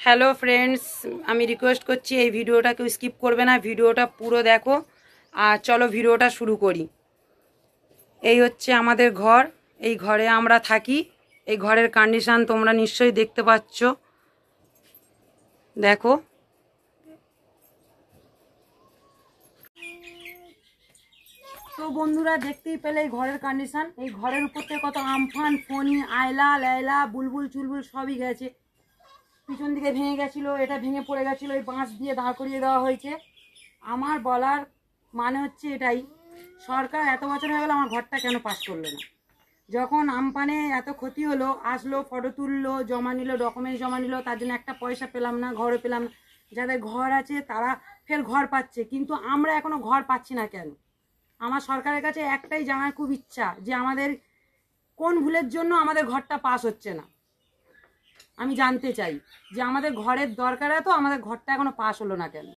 Hello friends, আমি request করছি এই ভিডিওটা কেউ স্কিপ করবে না, ভিডিওটা পুরো দেখো। আর চলো ভিডিওটা শুরু করি। এই হচ্ছে আমাদের ঘর, এই ঘরে আমরা থাকি। এই ঘরের কন্ডিশন তোমরা নিশ্চয়ই দেখতে পাচ্ছ, দেখো। তো বন্ধুরা দেখতেই পেলে এই ঘরের কন্ডিশন। এই ঘরের উপর থেকে কত আমফান, ফণি, আয়লা, লায়লা, বুলবুল চুলবুল সবই গেছে। পিছন দিকে ভেঙে গেছিলো, এটা ভেঙে পড়ে গেছিলো, এই বাঁশ দিয়ে দাঁড় করিয়ে দেওয়া হয়েছে। আমার বলার মানে হচ্ছে এটাই, সরকার এত বছর হয়ে গেল আমার ঘরটা কেন পাস করলো না? যখন আমপানে এত ক্ষতি হলো, আসলো, ফটো তুললো, জমা নিল, ডকুমেন্টস জমা নিল, তার জন্য একটা পয়সা পেলাম না, ঘরে পেলাম না। যাদের ঘর আছে তারা ফের ঘর পাচ্ছে, কিন্তু আমরা এখনো ঘর পাচ্ছি না কেন? আমার সরকারের কাছে একটাই জানার খুব ইচ্ছা, যে আমাদের কোন ভুলের জন্য আমাদের ঘরটা পাস হচ্ছে না। আমি জানতে চাই যে আমাদের ঘরের দরকার, তো আমাদের ঘরটা এখনো পাস হলো না কেন?